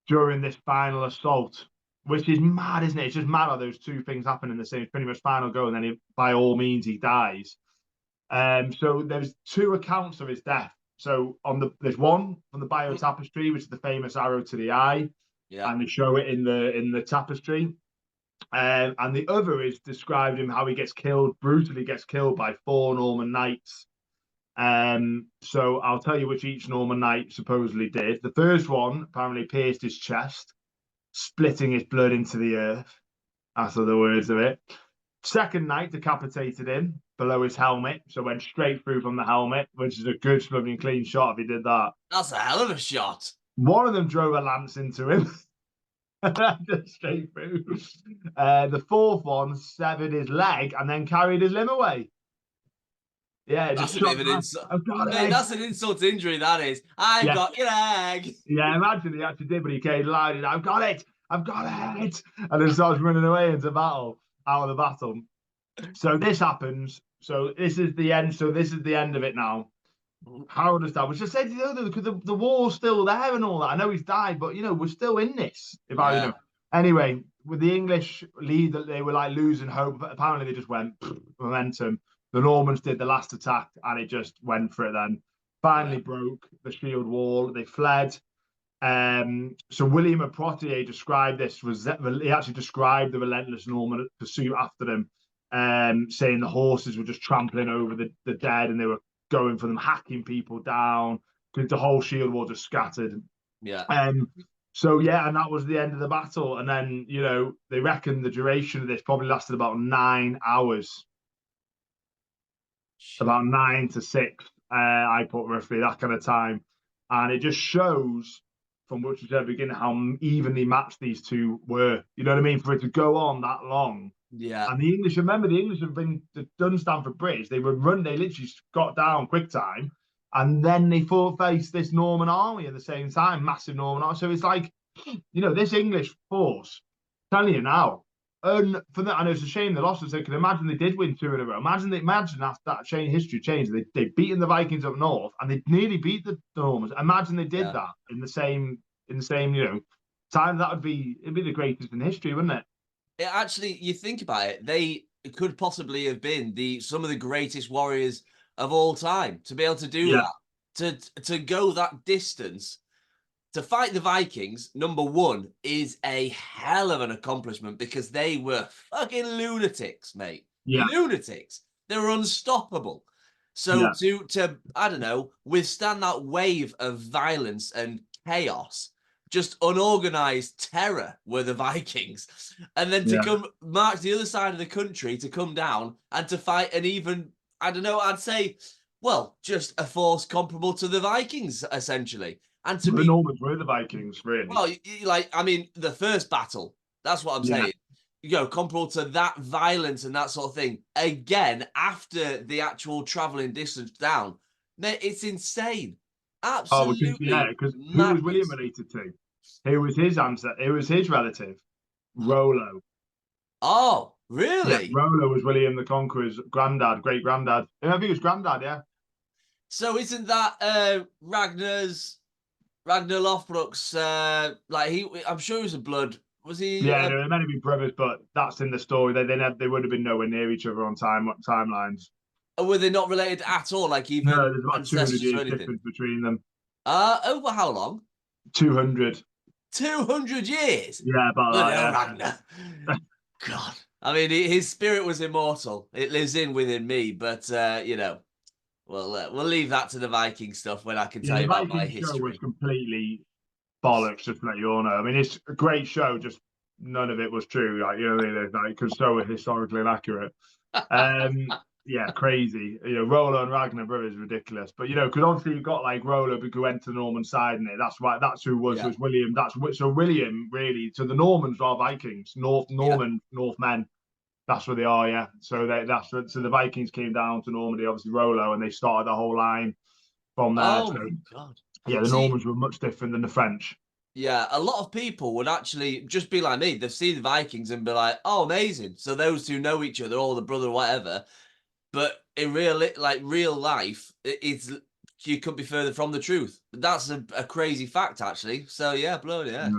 during this final assault, which is mad, isn't it? It's just mad how those 2 things happen in the same, pretty much final go, and then by all means he dies. So there's 2 accounts of his death. So there's one from the Bayeux Tapestry, which is the famous arrow to the eye, and they show it in the tapestry. And the other is described him how he brutally gets killed by 4 Norman knights. So I'll tell you which each Norman knight supposedly did. The first one apparently pierced his chest, splitting his blood into the earth. That's the words of it. Second knight decapitated him below his helmet, so went straight through from the helmet, which is a good, smoking, clean shot if he did that. That's a hell of a shot. One of them drove a lance into him. Just straight through. The fourth one severed his leg and then carried his limb away. Yeah, that's a bit of an insult. Mate, that's an insult to injury, that is. I've got your leg. Yeah, imagine he actually did, but he came loud. I've got it. And then starts running away into battle, out of the battle. So this happens. So this is the end. So this is the end of it now. Harold has died. Which I said, because the war's still there and all that. I know he's died, but we're still in this. Anyway, with the English lead, they were like losing hope. But apparently they just went momentum. The Normans did the last attack, and it just went for it. Then finally broke the shield wall. They fled. So William of Poitiers described this. He actually described the relentless Norman pursuit after them, saying the horses were just trampling over the dead, and they were going for them, hacking people down, because the whole shield wall just scattered. Yeah. So yeah, and that was the end of the battle. And then they reckon the duration of this probably lasted about 9 hours. About 9 to 6, I put roughly that kind of time, and it just shows from what you said at the beginning how evenly matched these 2 were. You know what I mean? For it to go on that long, Yeah. And the English, remember, the English have been done Stamford Bridge. They would run, they literally got down quick time, and then they faced this Norman army at the same time, massive Norman army. So it's like, this English force, I'm telling you now, and for that, and it's a shame they lost. So, can imagine they did win 2 in a row. Imagine after that history changed. They beaten the Vikings up north, and they nearly beat the Normans. Imagine they did that in the same time. It'd be the greatest in history, wouldn't it? It actually, you think about it, they could possibly have been some of the greatest warriors of all time to be able to do that, to go that distance. To fight the Vikings, number one, is a hell of an accomplishment because they were fucking lunatics, mate. Yeah. Lunatics. They were unstoppable. So to I don't know, withstand that wave of violence and chaos, just unorganized terror were the Vikings. And then to come march the other side of the country to come down and to fight an even, I don't know, I'd say, well, just a force comparable to the Vikings, essentially. And to the Normans were the Vikings, really. Well, I mean, the first battle, that's what I'm saying. Comparable to that violence and that sort of thing. Again, after the actual traveling distance down, it's insane. Absolutely. Because who was William related to? Who was his answer? Who was his relative? Rollo. Oh, really? Yeah, Rollo was William the Conqueror's granddad, great granddad. I think it was granddad, yeah. So isn't that Ragnar Lothbrok's, I'm sure he was a blood. Was he? Yeah, they were meant to be brothers, but that's in the story. They would have been nowhere near each other on timelines. Were they not related at all? Like even no, there's about 200 years difference between them. Over how long? 200. 200 years? Yeah, about that. Ragnar. God. I mean, his spirit was immortal. It lives within me, but we'll leave that to the Viking stuff when I can tell you about my history. The Viking show was completely bollocks, just to let you all know. I mean, it's a great show, just none of it was true. Because so historically inaccurate. Yeah, crazy. Rollo and Ragnar brothers ridiculous. But because obviously you've got like Rollo who went to the Norman side in it. That's why was William. So William really to the Normans are Vikings, Northmen. That's where they are, yeah. So so the Vikings came down to Normandy, obviously Rollo, and they started the whole line from there. Oh my God. Yeah, the Normans were much different than the French. Yeah, a lot of people would actually just be like me. They've seen the Vikings and be like, "Oh, amazing!" So those two know each other, or the brother, whatever. But in real life, you couldn't be further from the truth. That's a crazy fact, actually. So yeah, bloody yeah.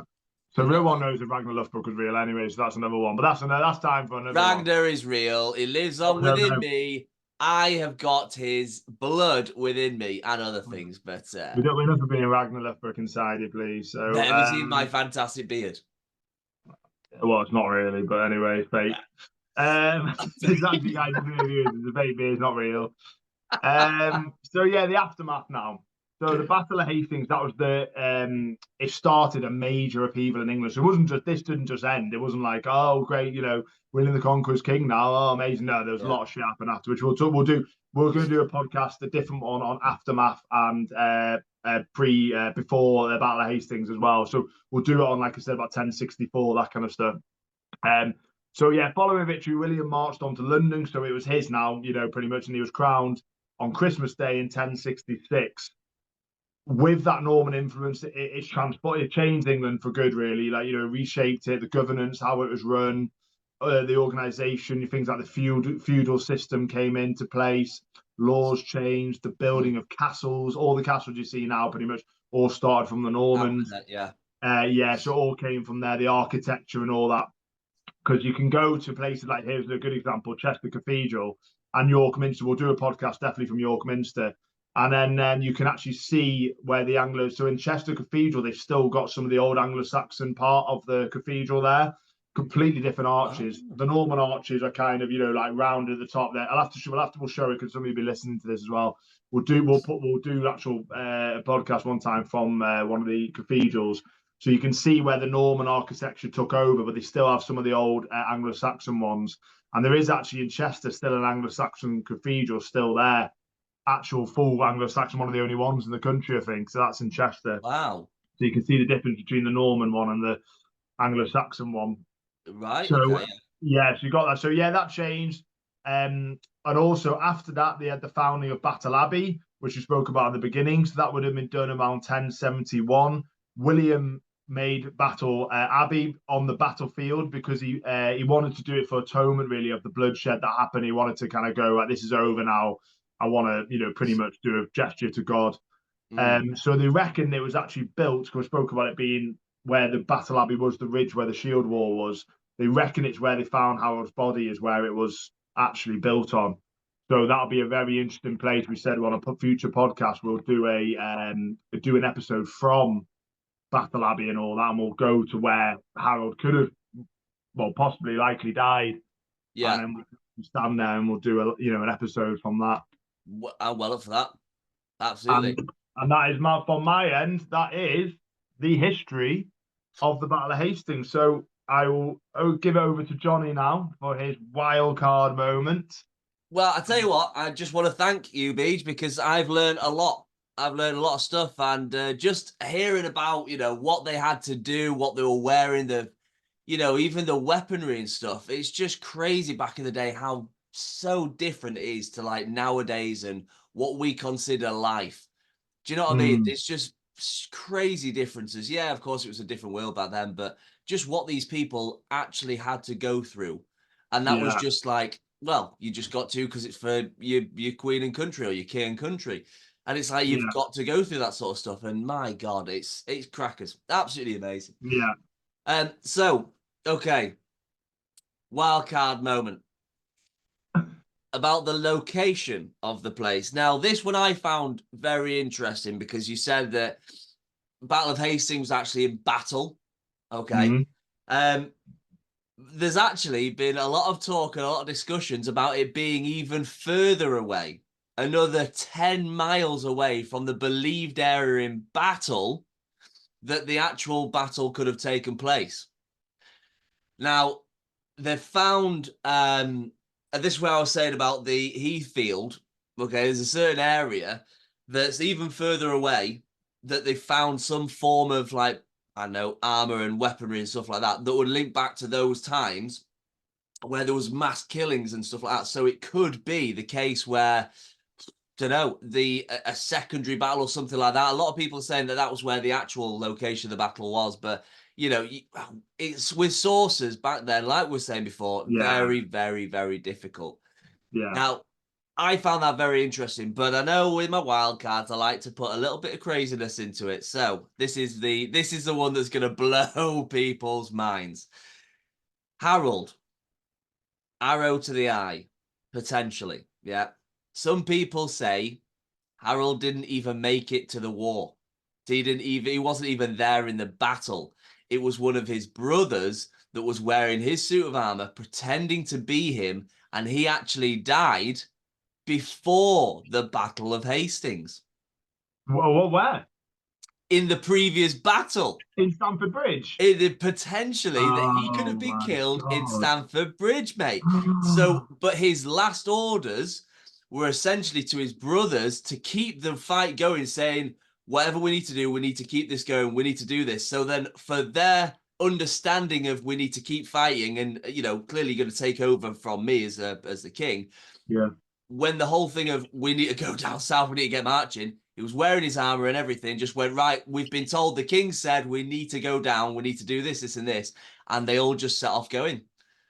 So no one knows if Ragnar Lothbrok was real anyway, so that's another one. But that's time for another Ragnar is real. He lives on within me. I have got his blood within me and other things, but we don't enough of being Ragnar Lothbrok inside you, please. So have you seen my fantastic beard? Well, it's not really, but anyway, fake. It's actually guys the fake beard is not real. So yeah, the aftermath now. So the Battle of Hastings, that was it started a major upheaval in England. So this didn't just end. It wasn't like, oh great, winning the Conqueror's king now, oh amazing. No, there was a lot of shit happened after, which we're going to do a podcast, a different one on aftermath and before the Battle of Hastings as well. So we'll do it on, like I said, about 1064, that kind of stuff. So yeah, following victory, William marched on to London. So it was his now, pretty much, and he was crowned on Christmas Day in 1066. With that Norman influence, it changed England for good, really. Reshaped it, the governance, how it was run, the organisation, things like the feudal system came into place, laws changed, the building of castles, all the castles you see now pretty much all started from the Normans. So it all came from there, the architecture and all that. Because you can go to places like, here's a good example, Chester Cathedral and York Minster. We'll do a podcast definitely from York Minster. And then you can actually see where so in Chester Cathedral, they've still got some of the old Anglo-Saxon part of the cathedral there, completely different arches. The Norman arches are kind of, round at the top there. We'll show it because some of you will be listening to this as well. We'll do actual podcast one time from one of the cathedrals. So you can see where the Norman architecture took over, but they still have some of the old Anglo-Saxon ones. And there is actually in Chester still an Anglo-Saxon cathedral still there. Actual full Anglo-Saxon, one of the only ones in the country, I think. So that's in Chester. Wow. So you can see the difference between the Norman one and the Anglo-Saxon one. Right. So, okay. Yeah, so you got that. So yeah, that changed. And also after that, they had the founding of Battle Abbey, which we spoke about in the beginning. So that would have been done around 1071. William made Battle Abbey on the battlefield because he wanted to do it for atonement, really, of the bloodshed that happened. He wanted to kind of go like, this is over now. I want to, pretty much do a gesture to God. Mm. So they reckon it was actually built, because we spoke about it being where the Battle Abbey was, the ridge where the shield wall was. They reckon it's where they found Harold's body, is where it was actually built on. So that'll be a very interesting place. We said on a future podcast we'll do an episode from Battle Abbey and all that, and we'll go to where Harold could have, well, possibly likely died, and Yeah, then we'll stand there and we'll do an episode from that. I'm well up for that. And Absolutely. and that is from my end. That is the history of the Battle of Hastings. So I will give it over to Johnny now for his wild card moment. Well, I tell you what, I just want to thank you, Beach, because I've learned a lot. I've learned a lot of stuff, and just hearing about, what they had to do, what they were wearing, even the weaponry and stuff. It's just crazy back in the day how so different it is to like nowadays and what we consider life. Do you know what I mean? Mm, It's just crazy differences. Yeah, of course, it was a different world back then, but just what these people actually had to go through. And that was yeah, just like, well, you just got to because it's for your queen and country or your king and country. And it's like you've yeah, got to go through that sort of stuff. And my God, it's crackers. Absolutely amazing. yeah. So okay, wild card moment about the location of the place. Now, this one I found very interesting because you said that Battle of Hastings was actually in battle. Okay. Mm. Um, there's actually been a lot of talk and a lot of discussions about it being even further away, another 10 miles away from the believed area in battle that the actual battle could have taken place. Now, they've found, and this is where I was saying about the Heathfield. Okay, there's a certain area that's even further away that they found some form of like, I don't know, armor and weaponry and stuff like that that would link back to those times where there was mass killings and stuff like that. So it could be the case where, don't know, a secondary battle or something like that. A lot of people are saying that that was where the actual location of the battle was, but it's with sources back then, like we were saying before, Yeah, very, very, very difficult. yeah. Now, I found that very interesting, but I know with my wild cards, I like to put a little bit of craziness into it. So this is the one that's going to blow people's minds. Harold, arrow to the eye, potentially. Yeah. Some people say Harold didn't even make it to the war. He wasn't even there in the battle. It was one of his brothers that was wearing his suit of armor, pretending to be him, and he actually died before the Battle of Hastings Where? in the previous battle. In Stamford Bridge? Potentially that he could have Oh been my killed in God. Stamford Bridge, mate. So, but his last orders were essentially to his brothers to keep the fight going, saying, whatever we need to do, we need to keep this going, we need to do this. So then, for their understanding of we need to keep fighting and, clearly going to take over from me as the king, Yeah. when the whole thing of we need to go down south, we need to get marching, he was wearing his armor and everything, just went, right, we've been told the king said we need to go down, we need to do this, this, and this. And they all just set off going.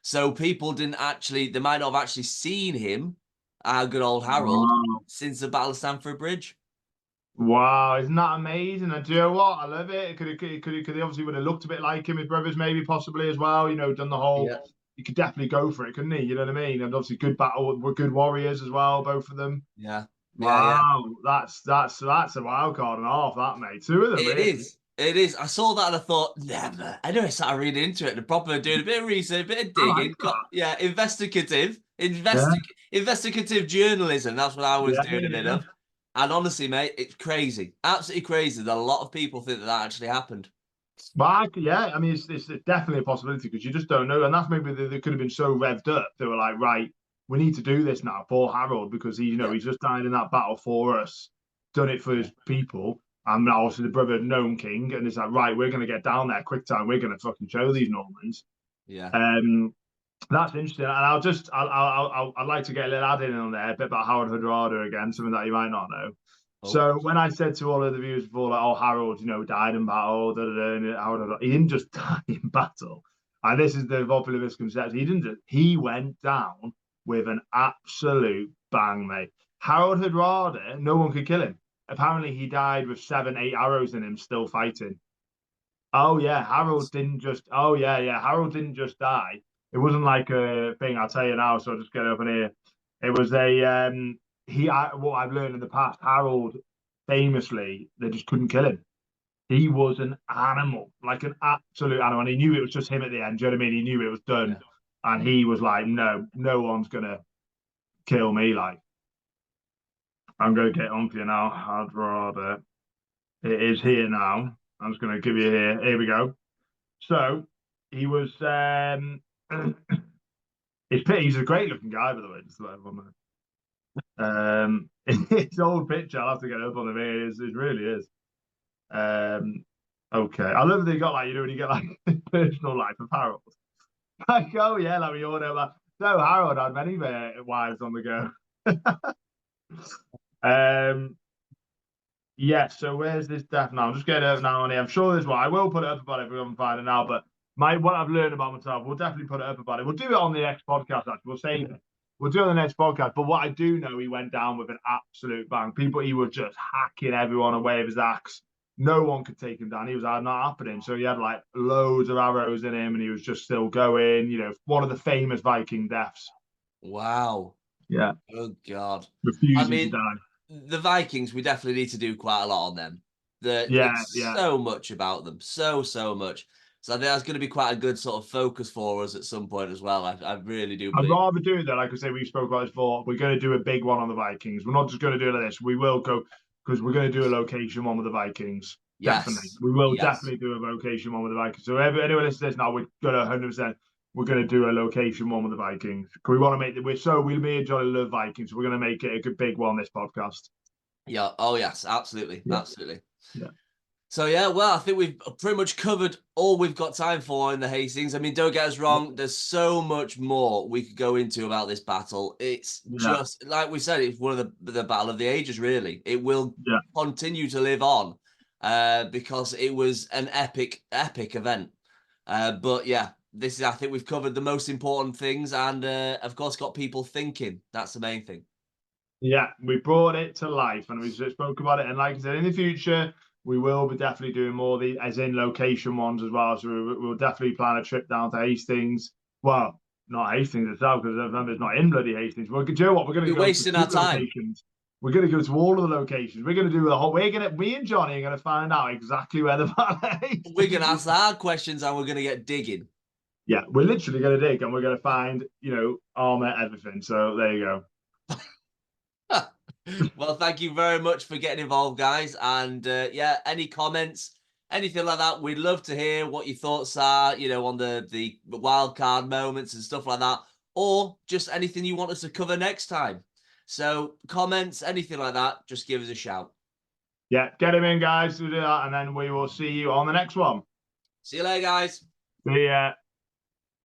So people they might not have actually seen him, our good old Harold, Wow. since the Battle of Stamford Bridge. Wow, isn't that amazing? And do you know what? I love it. Could he obviously would have looked a bit like him, his brothers maybe possibly as well, done the whole, Yeah. he could definitely go for it, couldn't he? You know what I mean? And obviously good battle, were good warriors as well, both of them. Yeah. Yeah. Yeah. Wow, that's a wild card and a half, that mate. Two of them, It really. is. It is. I saw that and I thought, never. Anyway, I started reading into it and proper doing a bit of research, a bit of I like digging. that. Yeah, Yeah, investigative journalism. That's what I was yeah, doing a bit yeah. of. And honestly, mate, it's crazy. Absolutely crazy that a lot of people think that that actually happened. Yeah, I mean, it's definitely a possibility because you just don't know. And that's maybe they could have been so revved up. They were like, right, we need to do this now for Harold because Yeah. he's just died in that battle for us, done it for Yeah. his people. And now also the brother known king. And it's like, right, we're going to get down there quick time. We're going to fucking show these Normans. Yeah. Um, That's interesting, and I'd like to get a little add in on there, a bit about Harold Hardrada again, something that you might not know. Oh. So when I said to all of the viewers before, like, "Oh, Harold, died in battle," he didn't just die in battle, and this is the popular misconception. He didn't. He went down with an absolute bang, mate. Harold Hardrada, no one could kill him. Apparently, he died with 7, 8 arrows in him, still fighting. Oh yeah, Harold didn't just. Oh yeah. Harold didn't just die. It wasn't like a thing. I'll tell you now. So I'll just get up in here. It was a what I've learned in the past. Harold famously, they just couldn't kill him. He was an animal, like an absolute animal, and he knew it was just him at the end. Do you know what I mean? He knew it was done, and he was like, no one's gonna kill me. Like, I'm gonna get on for you now. I'd rather. It is here now. I'm just gonna give you here. Here we go. So he was he's a great looking guy, by the way, just like on his old picture, I'll have to get up on the video. It really is. Okay. I love that you got like, when you get like personal life of Harold. Like, oh yeah, like we all know that. So Harold had many wives on the go. Yeah, so where's this death now? I'm just getting it now on here. I'm sure there's one. I will put it up about it if we haven't found it now, but what I've learned about myself, we'll definitely put it up about it. We'll do it on the next podcast, actually. We'll save it. We'll do it on the next podcast. But what I do know, he went down with an absolute bang. He was just hacking everyone away with his axe. No one could take him down. He was not happening. So he had like loads of arrows in him and he was just still going, one of the famous Viking deaths. Wow. Yeah. Oh God. Refusing to die. The Vikings, we definitely need to do quite a lot on them. So much about them, so much. So I think that's going to be quite a good sort of focus for us at some point as well. I really do believe. I'd rather do that. Like I say, we spoke about this before. We're going to do a big one on the Vikings. We're not just going to do it like this. We will go because we're going to do a location one with the Vikings. Yes. Definitely. We will definitely do a location one with the Vikings. So anyone listening to this now, we're going to 100%. We're going to do a location one with the Vikings. Because we want to make it. Me and Johnny love Vikings. So we're going to make it a good big one this podcast. Yeah. Oh yes, absolutely. Yeah. Absolutely. Yeah. So yeah, well, I think we've pretty much covered all we've got time for in the Hastings. I mean, don't get us wrong, there's so much more we could go into about this battle. It's just like we said, it's one of the battle of the ages, really. It will continue to live on because it was an epic event. But yeah, I think we've covered the most important things and of course got people thinking. That's the main thing. Yeah, we brought it to life and we just spoke about it. And like I said, in the future, we will be definitely doing more of these, as in location ones as well. So we'll definitely plan a trip down to Hastings. Well, not Hastings itself, because remember it's not in bloody Hastings. Do you know what? We're going to go wasting our time. Locations. We're going to go to all of the locations. We're going to do the whole. Me and Johnny are going to find out exactly where the Battle of Hastings. We're going to ask the hard questions and we're going to get digging. Yeah, we're literally going to dig and we're going to find, armor, everything. So there you go. Well, thank you very much for getting involved, guys. And any comments, anything like that, we'd love to hear what your thoughts are, on the wild card moments and stuff like that, or just anything you want us to cover next time. So comments, anything like that, just give us a shout. Yeah, get him in, guys. We'll do that, and then we will see you on the next one. See you later, guys. See ya.